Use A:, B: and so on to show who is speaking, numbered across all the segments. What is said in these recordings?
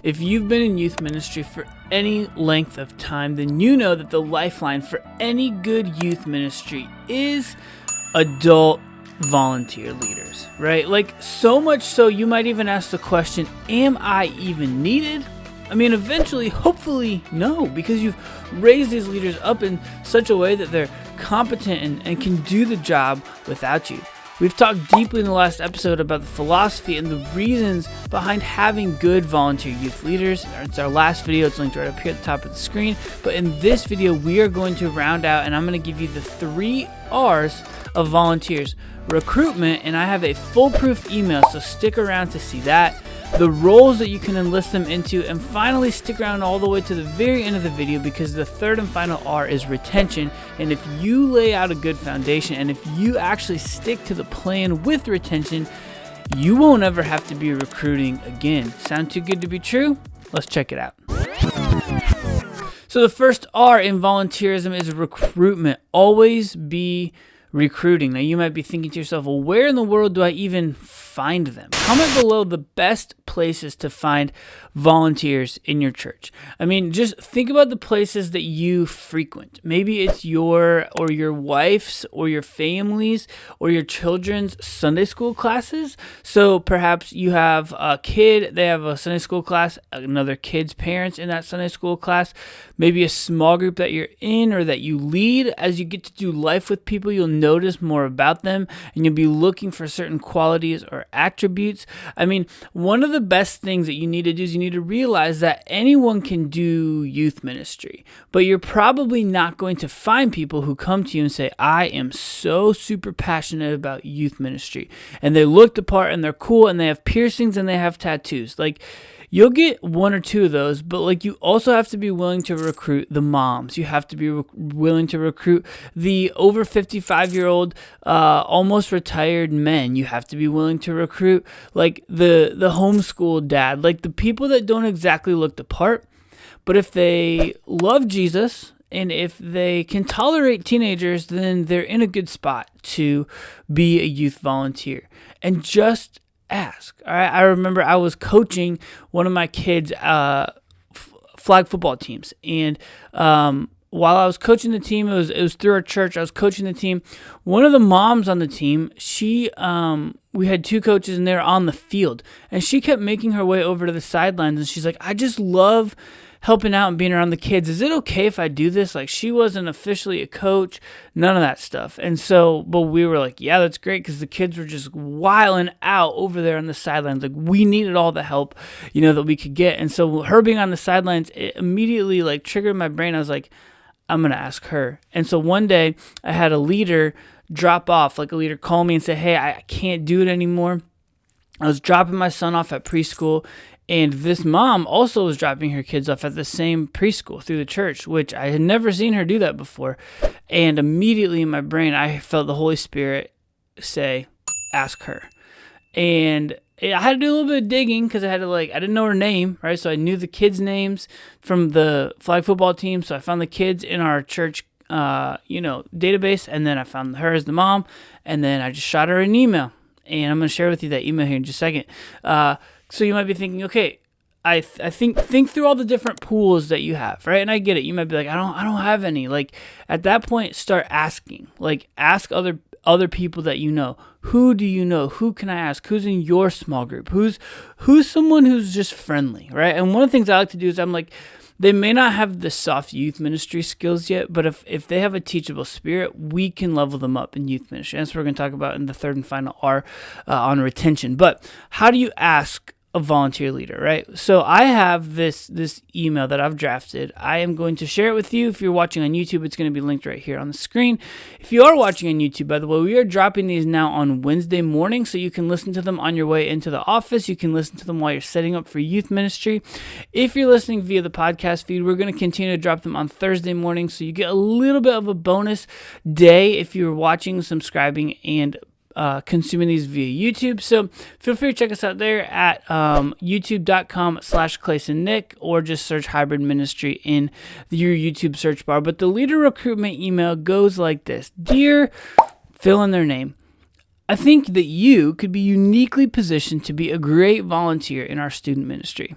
A: If you've been in youth ministry for any length of time, then you know that the lifeline for any good youth ministry is adult volunteer leaders, right? Like, so much so you might even ask the question, am I even needed? I mean, eventually, hopefully, no, because you've raised these leaders up in such a way that they're competent and can do the job without you. We've talked deeply in the last episode about the philosophy and the reasons behind having good volunteer youth leaders. It's our last video. It's linked right up here at the top of the screen. But in this video, we are going to round out, and I'm going to give you the 3 R's of volunteers. Recruitment, and I have a foolproof email, so stick around to see that. The roles that you can enlist them into, and finally stick around all the way to the very end of the video, because the third and final R is retention. And if you lay out a good foundation, and if you actually stick to the plan with retention, you won't ever have to be recruiting again. Sound too good to be true? Let's check it out. So the first R in volunteerism is recruitment. Always be recruiting. Now you might be thinking to yourself, well, where in the world do I even find them? Comment below the best places to find volunteers in your church. I mean, just think about the places that you frequent. Maybe it's your or your wife's or your family's or your children's Sunday school classes. So perhaps you have a kid, they have a Sunday school class, another kid's parents in that Sunday school class, maybe a small group that you're in or that you lead. As you get to do life with people, you'll notice more about them, and you'll be looking for certain qualities or attributes. I mean, one of the best things that you need to do is you need to realize that anyone can do youth ministry, but you're probably not going to find people who come to you and say, I am so super passionate about youth ministry, and they look the part and they're cool and they have piercings and they have tattoos. Like, you'll get 1 or 2 of those, but like, you also have to be willing to recruit the moms. You have to be willing to recruit the over 55-year-old, almost retired men. You have to be willing to recruit like the homeschool dad, like the people that don't exactly look the part, but if they love Jesus and if they can tolerate teenagers, then they're in a good spot to be a youth volunteer. And just ask. All right. I remember I was coaching one of my kids' flag football teams, and while I was coaching the team, it was through our church. I was coaching the team. One of the moms on the team, we had 2 coaches, and they were on the field, and she kept making her way over to the sidelines, and she's like, I just love helping out and being around the kids. Is it okay if I do this? Like, she wasn't officially a coach, none of that stuff. And so, but we were like, yeah, that's great, because the kids were just wilding out over there on the sidelines. Like, we needed all the help, that we could get. And so her being on the sidelines, it immediately like triggered my brain. I was like, I'm going to ask her. And so one day I had a leader drop off, like a leader call me and say, hey, I can't do it anymore. I was dropping my son off at preschool, and this mom also was dropping her kids off at the same preschool through the church, which I had never seen her do that before. And immediately in my brain, I felt the Holy Spirit say, ask her. And I had to do a little bit of digging, because I had to I didn't know her name, right? So I knew the kids' names from the flag football team. So I found the kids in our church, database, and then I found her as the mom, and then I just shot her an email. And I'm going to share with you that email here in just a second. So you might be thinking, okay, I think through all the different pools that you have, right? And I get it. You might be like, I don't have any. Like, at that point, start asking. Like, ask other people that you know. Who do you know? Who can I ask? Who's in your small group? Who's someone who's just friendly, right? And one of the things I like to do is I'm like, they may not have the soft youth ministry skills yet, but if they have a teachable spirit, we can level them up in youth ministry. That's what we're going to talk about in the third and final R on retention. But how do you ask a volunteer leader, right? So I have this email that I've drafted. I am going to share it with you. If you're watching on YouTube, it's going to be linked right here on the screen. If you are watching on YouTube, by the way, we are dropping these now on Wednesday morning, so you can listen to them on your way into the office. You can listen to them while you're setting up for youth ministry. If you're listening via the podcast feed, we're going to continue to drop them on Thursday morning, so you get a little bit of a bonus day if you're watching, subscribing, and consuming these via YouTube. So feel free to check us out there at youtube.com/ClasonNick, or just search Hybrid Ministry in your YouTube search bar. But the leader recruitment email goes like this. Dear, fill in their name. I think that you could be uniquely positioned to be a great volunteer in our student ministry.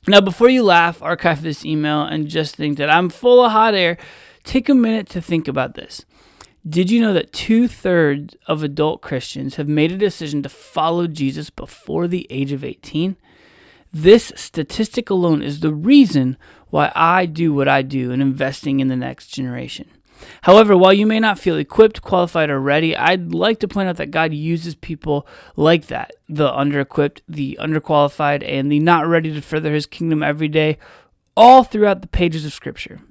A: Now, before you laugh, archive this email, and just think that I'm full of hot air, take a minute to think about this. Did you know that 2/3 of adult Christians have made a decision to follow Jesus before the age of 18? This statistic alone is the reason why I do what I do in investing in the next generation. However, while you may not feel equipped, qualified, or ready, I'd like to point out that God uses people like that, the under-equipped, the underqualified, and the not ready to further his kingdom every day, all throughout the pages of Scripture.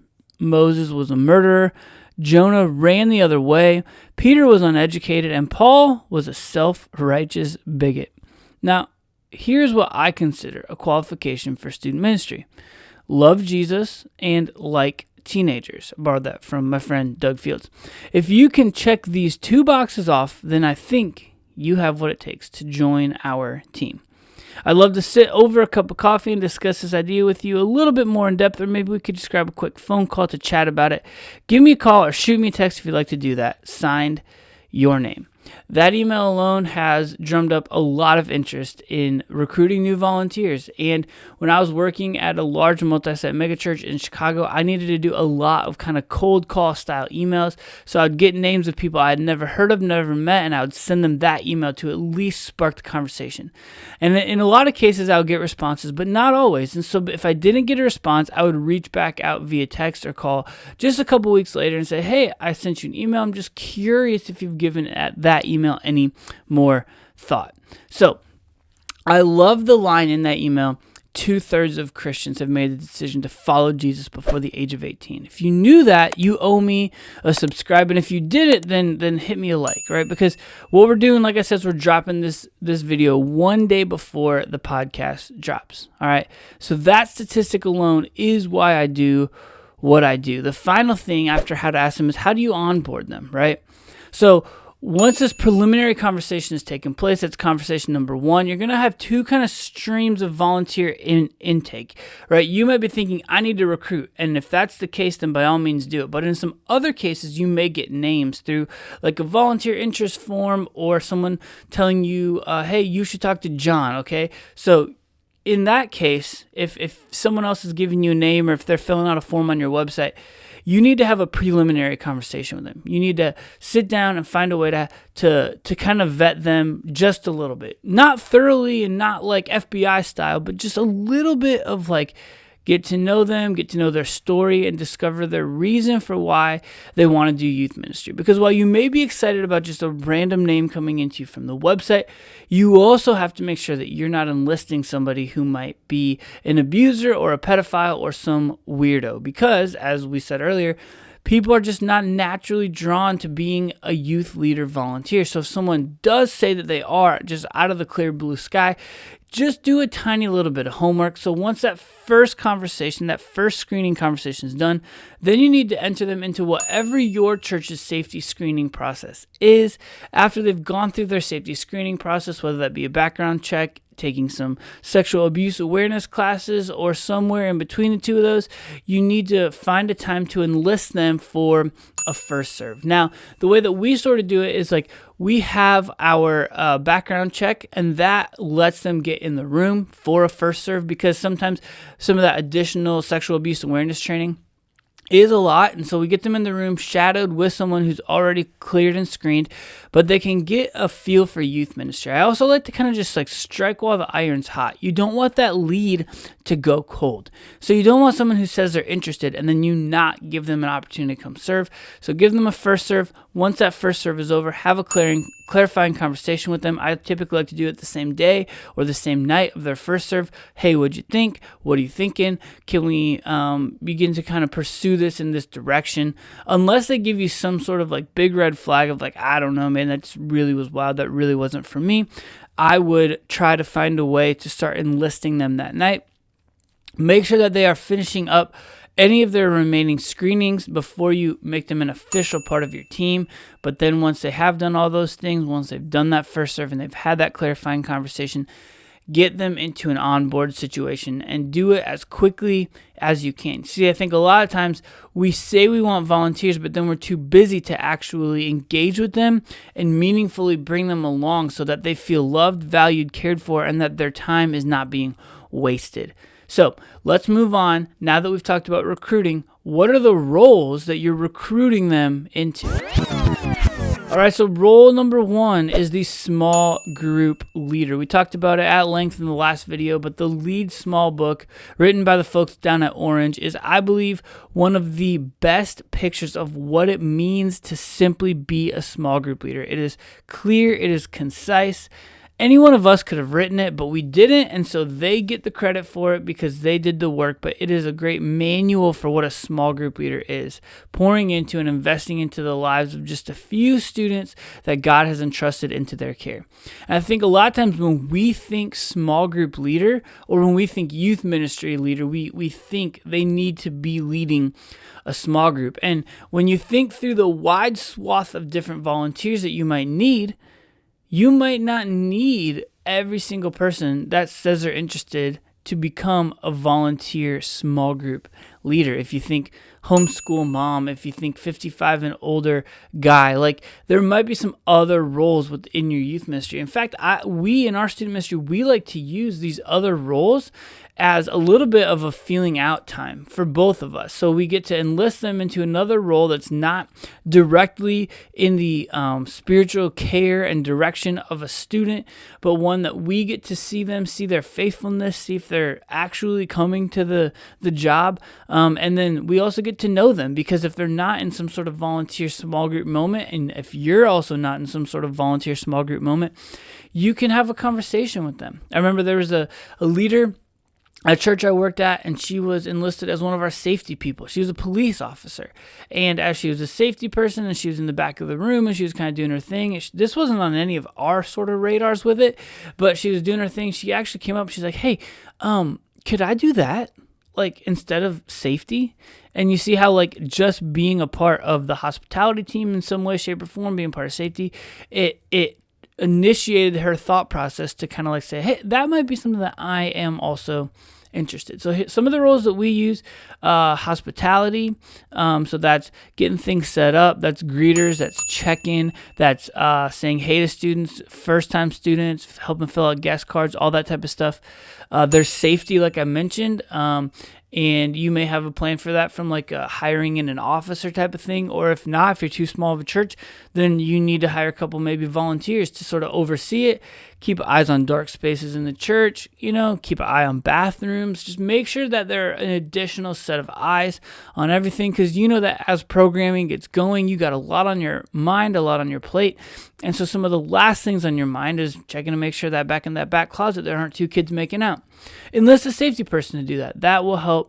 A: Moses was a murderer, Jonah ran the other way, Peter was uneducated, and Paul was a self-righteous bigot. Now, here's what I consider a qualification for student ministry. Love Jesus and like teenagers. I borrowed that from my friend Doug Fields. If you can check these two boxes off, then I think you have what it takes to join our team. I'd love to sit over a cup of coffee and discuss this idea with you a little bit more in depth, or maybe we could just grab a quick phone call to chat about it. Give me a call or shoot me a text if you'd like to do that. Signed, your name. That email alone has drummed up a lot of interest in recruiting new volunteers. And when I was working at a large multi-site megachurch in Chicago, I needed to do a lot of kind of cold call style emails. So I'd get names of people I had never heard of, never met, and I would send them that email to at least spark the conversation. And in a lot of cases, I would get responses, but not always. And so if I didn't get a response, I would reach back out via text or call just a couple weeks later and say, hey, I sent you an email. I'm just curious if you've given that email any more thought. So I love the line in that email, 2/3 of Christians have made the decision to follow Jesus before the age of 18. If you knew that, you owe me a subscribe. And if you did it, then hit me a like, right? Because what we're doing, like I said, is we're dropping this video one day before the podcast drops. All right. So that statistic alone is why I do what I do. The final thing after how to ask them is how do you onboard them, right? So once this preliminary conversation has taken place, that's conversation number one, you're going to have two kind of streams of volunteer intake, right? You might be thinking, I need to recruit. And if that's the case, then by all means do it. But in some other cases, you may get names through like a volunteer interest form or someone telling you, hey, you should talk to John, okay? So in that case, if someone else is giving you a name or if they're filling out a form on your website, you need to have a preliminary conversation with them. You need to sit down and find a way to kind of vet them just a little bit. Not thoroughly and not like FBI style, but just a little bit of like get to know them, get to know their story, and discover their reason for why they want to do youth ministry. Because while you may be excited about just a random name coming into you from the website, you also have to make sure that you're not enlisting somebody who might be an abuser or a pedophile or some weirdo. Because, as we said earlier, people are just not naturally drawn to being a youth leader volunteer. So if someone does say that they are just out of the clear blue sky, just do a tiny little bit of homework. So once that first conversation, that first screening conversation is done, then you need to enter them into whatever your church's safety screening process is. After they've gone through their safety screening process, whether that be a background check, taking some sexual abuse awareness classes, or somewhere in between the two of those, you need to find a time to enlist them for a first serve. Now, the way that we sort of do it is like we have our background check, and that lets them get in the room for a first serve, because sometimes some of that additional sexual abuse awareness training is a lot, and so we get them in the room shadowed with someone who's already cleared and screened, but they can get a feel for youth ministry. I also like to kind of just like strike while the iron's hot. You don't want that lead to go cold. So you don't want someone who says they're interested and then you not give them an opportunity to come serve. So give them a first serve. Once that first serve is over, have a clarifying conversation with them. I typically like to do it the same day or the same night of their first serve. Hey, what'd you think? What are you thinking? Can we begin to kind of pursue this in this direction? Unless they give you some sort of like big red flag of like, I don't know, man, that just really was wild. That really wasn't for me. I would try to find a way to start enlisting them that night. Make sure that they are finishing up any of their remaining screenings before you make them an official part of your team. But then once they have done all those things, once they've done that first serve and they've had that clarifying conversation, get them into an onboard situation and do it as quickly as you can. See, I think a lot of times we say we want volunteers, but then we're too busy to actually engage with them and meaningfully bring them along so that they feel loved, valued, cared for, and that their time is not being wasted. So let's move on. Now that we've talked about recruiting, what are the roles that you're recruiting them into? All right, so role number 1 is the small group leader. We talked about it at length in the last video, but the Lead Small book written by the folks down at Orange is, I believe, one of the best pictures of what it means to simply be a small group leader. It is clear, it is concise. Any one of us could have written it, but we didn't, and so they get the credit for it because they did the work. But it is a great manual for what a small group leader is, pouring into and investing into the lives of just a few students that God has entrusted into their care. And I think a lot of times when we think small group leader or when we think youth ministry leader, we think they need to be leading a small group. And when you think through the wide swath of different volunteers that you might need, you might not need every single person that says they're interested to become a volunteer small group leader. If you think homeschool mom, if you think 55 and older guy, like there might be some other roles within your youth ministry. In fact, we in our student ministry, we like to use these other roles as a little bit of a feeling out time for both of us. So we get to enlist them into another role that's not directly in the spiritual care and direction of a student, but one that we get to see them, see their faithfulness, see if they're actually coming to the job. And then we also get to know them, because if they're not in some sort of volunteer small group moment, and if you're also not in some sort of volunteer small group moment, you can have a conversation with them. I remember there was a leader at a church I worked at, and she was enlisted as one of our safety people. She was a police officer, and as she was a safety person, and she was in the back of the room, and she was kind of doing her thing. This wasn't on any of our sort of radars with it, but she was doing her thing. She actually came up, she's like, hey, could I do that? Like instead of safety? And you see how like just being a part of the hospitality team in some way, shape, or form, being part of safety, it initiated her thought process to kind of like say, hey, that might be something that I am also interested. So some of the roles that we use, hospitality. So that's getting things set up. That's greeters. That's check-in. That's saying hey to students, first-time students, helping fill out guest cards, all that type of stuff. There's safety, like I mentioned. And you may have a plan for that from like hiring in an officer type of thing. Or if not, if you're too small of a church, then you need to hire a couple maybe volunteers to sort of oversee it. Keep eyes on dark spaces in the church, keep an eye on bathrooms. Just make sure that there are an additional set of eyes on everything, because you know that as programming gets going, you got a lot on your mind, a lot on your plate. And so some of the last things on your mind is checking to make sure that back in that back closet there aren't two kids making out. Enlist a safety person to do that. That will help,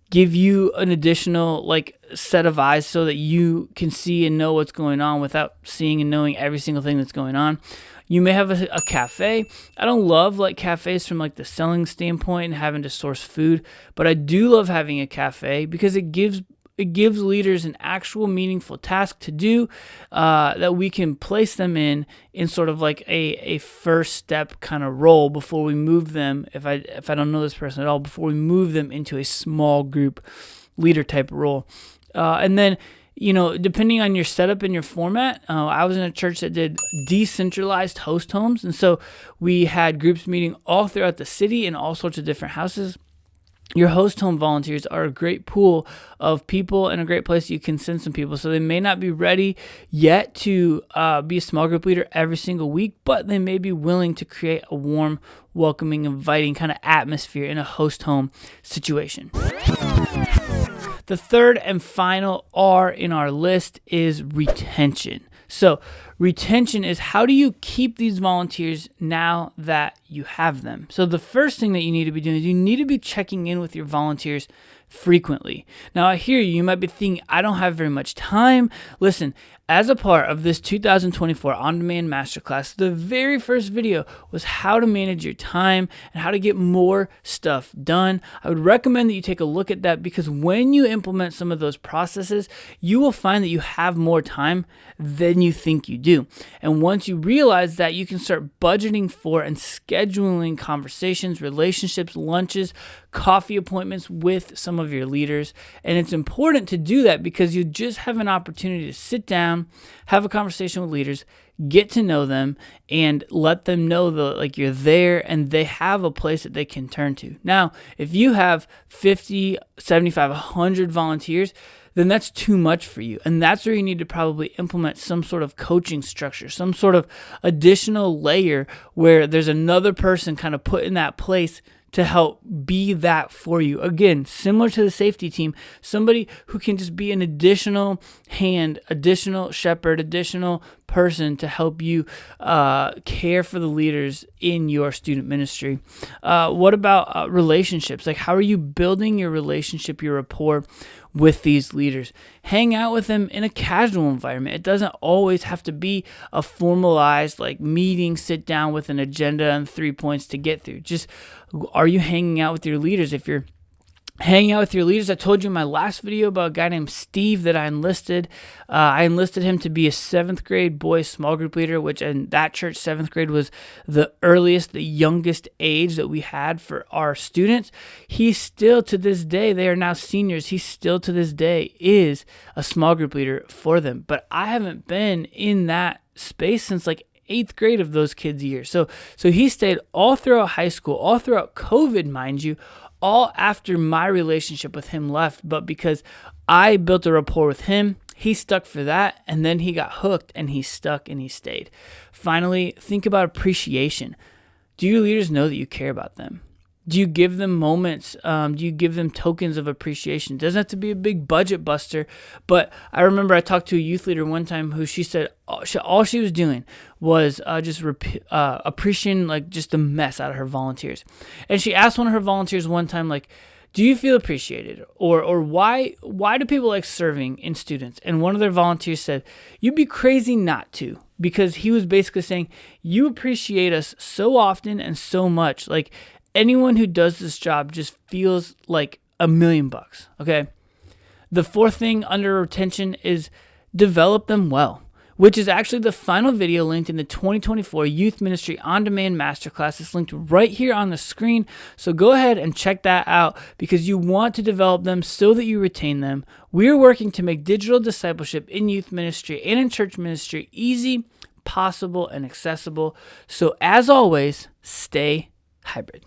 A: give you an additional like set of eyes so that you can see and know what's going on without seeing and knowing every single thing that's going on. You may have a cafe. I don't love like cafes from like the selling standpoint and having to source food, but I do love having a cafe because it gives leaders an actual meaningful task to do that we can place them in sort of like a first step kind of role before we move them, if I don't know this person at all, before we move them into a small group leader type role. And then, depending on your setup and your format, I was in a church that did decentralized host homes. And so we had groups meeting all throughout the city in all sorts of different houses. Your host home volunteers are a great pool of people and a great place you can send some people. So they may not be ready yet to be a small group leader every single week, but they may be willing to create a warm, welcoming, inviting kind of atmosphere in a host home situation. The third and final R in our list is retention. So retention is, how do you keep these volunteers now that you have them? So the first thing that you need to be doing is you need to be checking in with your volunteers frequently. Now, I hear you. You might be thinking, I don't have very much time. Listen, as a part of this 2024 On-Demand Masterclass, the very first video was how to manage your time and how to get more stuff done. I would recommend that you take a look at that, because when you implement some of those processes, you will find that you have more time than you think you do. And once you realize that, you can start budgeting for and scheduling conversations, relationships, lunches, coffee appointments with some of your leaders. And it's important to do that because you just have an opportunity to sit down, have a conversation with leaders, get to know them and let them know that like you're there and they have a place that they can turn to. Now, if you have 50, 75, 100 volunteers, then that's too much for you. And that's where you need to probably implement some sort of coaching structure, some sort of additional layer where there's another person kind of put in that place to help be that for you. Again, similar to the safety team, somebody who can just be an additional hand, additional shepherd, additional person to help you care for the leaders in your student ministry. What about relationships? Like, how are you building your relationship, your rapport with these leaders? Hang out with them in a casual environment. It doesn't always have to be a formalized like meeting, sit down with an agenda and 3 points to get through. Just, are you hanging out with your leaders? If you're hanging out with your leaders, I told you in my last video about a guy named Steve that I enlisted. I enlisted him to be a 7th grade boys small group leader, which in that church, 7th grade was the earliest, the youngest age that we had for our students. He's still to this day, they are now seniors. He still to this day is a small group leader for them. But I haven't been in that space since like 8th grade of those kids' years. So he stayed all throughout high school, all throughout COVID, mind you, all after my relationship with him left. But because I built a rapport with him, he stuck for that, and then he got hooked, and he stuck, and he stayed. Finally, think about appreciation. Do your leaders know that you care about them? Do you give them moments? Do you give them tokens of appreciation? It doesn't have to be a big budget buster, but I remember I talked to a youth leader one time who she said all she was doing was just appreciating like just the mess out of her volunteers. And she asked one of her volunteers one time, like, do you feel appreciated? Or why do people like serving in students? And one of their volunteers said, you'd be crazy not to. Because he was basically saying, you appreciate us so often and so much. Like, anyone who does this job just feels like $1 million, okay? The fourth thing under retention is develop them well, which is actually the final video linked in the 2024 Youth Ministry On Demand Masterclass. It's linked right here on the screen, so go ahead and check that out because you want to develop them so that you retain them. We're working to make digital discipleship in youth ministry and in church ministry easy, possible, and accessible. So as always, stay hybrid.